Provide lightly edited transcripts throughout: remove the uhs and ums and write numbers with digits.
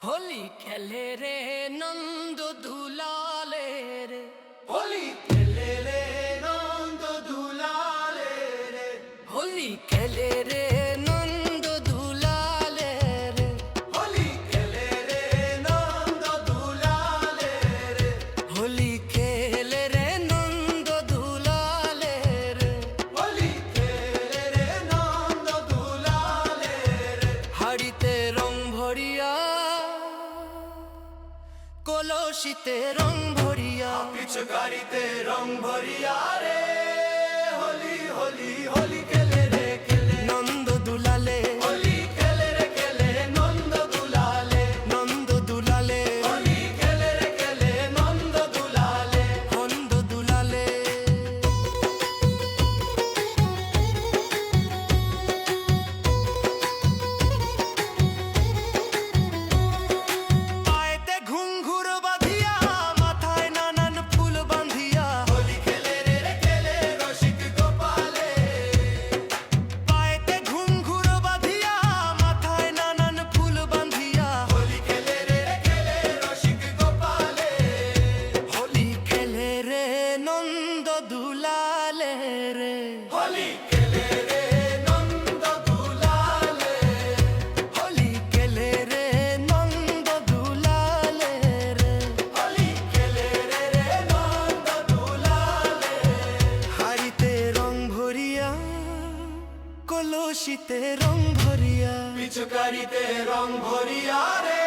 होली खेले रे नंद दुलाले रे, होली खेले रे नंद दुलाले रे, होली खेले रे नंद दुलाले रे, होली खेले रे नंद दुलाले रे, होली खेले रे नंद दुलाले रे, होली खेले रे नंद दुलाले रे, हाड़ीते रंग भरिया कलसिते रंग भरिया पिचकारीते रंग भरिया रे, होली होली होली खेले रे खेले नंद दुलाले, होली खेले रे खेले नंद दुलाले, नंद दुलाले, होली खेले रे खेले नंद दुलाले, नंद दुलाले। पाएते घुंघुर बांधिया माथाय नानान फूल बांधिया, होली खेले रे खेले रसिक गोपाले, पाएते घुंघुर बांधिया माथाय नानान फूल बांधिया, होली खेले रे खेले रसिक गोपाले, होली खेले रे नंद दुलाले रे, होली खेले रे नंद दुलाले, होली खेले रे नंद दुलाले रे, होली खेले रे नंद दुलाले, हाड़ीते रंग भरिया कलसिते रंग भरिया पिचकारीते रंग भरिया रे,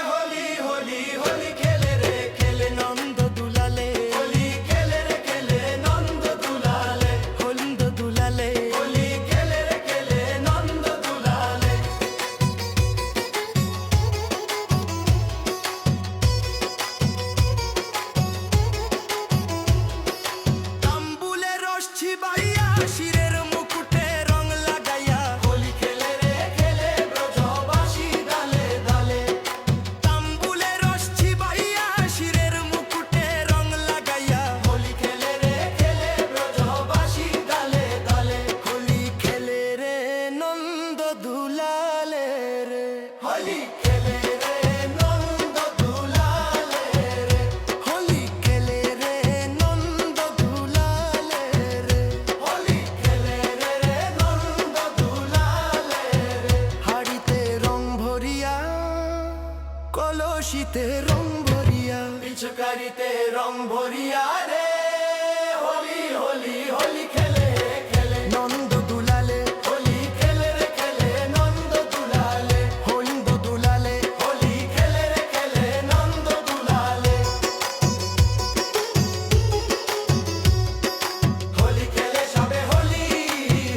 होली होली होली खेले रे खेले नंद दुलाले, होली खेले रे खेले नंद दुलाले, नंद दुलाले, होली खेले रे खेले नंद दुलाले, তাম্বুলে রস ছিবাইয়া শিরের মুকুটে রং লাগাইয়া, होली खेले रे खेले ब्रजबासी दाले दाले, তাম্বুলে রস ছিবাইয়া শিরের মুকুটে রং লাগাইয়া, होली खेले रे खेले ब्रजबासी दाले दाले, হোলি খেলে রে নন্দ দুলালে রে, होली खेले रे नंद दुलाले रे, হোলি খেলে রে নন্দ দুলালে রে, होली खेले रे नंद दुलाले रे, হাড়িতে রং ভরিয়া কলসিতে রং ভরিয়া, पिचकारीते रंग भरिया रे, होली होली होली खेले खेले নন্দ দুলালে, होली खेले रे खेले नंद दुलाले, হন্দ দুলালে, होली खेले रे खेले नंद दुलाले, होली खेले सबे होली,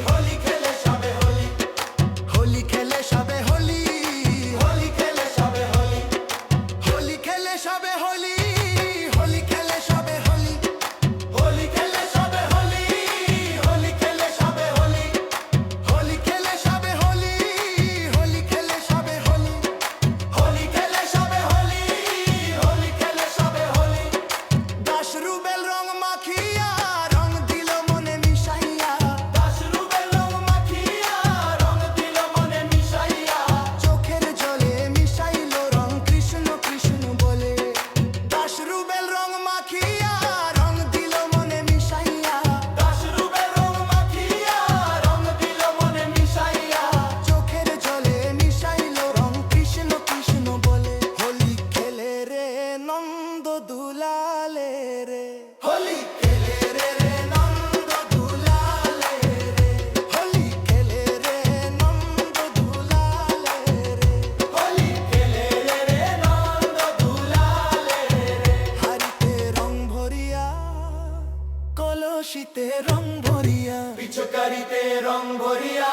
होली खेले सबे होली, হোলি খেলে সবে হোলি, होली खेले सबे होली, হোলি খেলে সবে হোলি, হোলি খেলে সবে হোলি, होली खेले सबे होली, होली खेले सबे होली, হোলি খেলে সবে হোলি, হোলি খেলে সবে হোলি, होली खेले सबे होली, होली खेले सबे होली, দাস রুবেল রং মাখিয়া রং দিল মনে মিশাইয়া, दास रूबे रंग माखिया रंग दिल मने मिशाइया, চোখের জলে মিশাইল রং কৃষ্ণ কৃষ্ণ বলে, দাস রুবেল রং মাখিয়া রং দিল মনে মিশাইয়া, दास रूबे रंग माखिया रंग दिल मने मिशाइया, চোখের জলে মিশাইল রং কৃষ্ণ কৃষ্ণ বলে, হোলি খেলে রে নন্দ দুলালে রে, होली खेले रे नंद दुलाले रे, হোলি খেলে রে নন্দ দুলালে রে, होली खेले रे नंद दुलाले रे, হাড়িতে রং ভরিয়া কলসিতে রং ভরিয়া, पिचकारीते रंग भरिया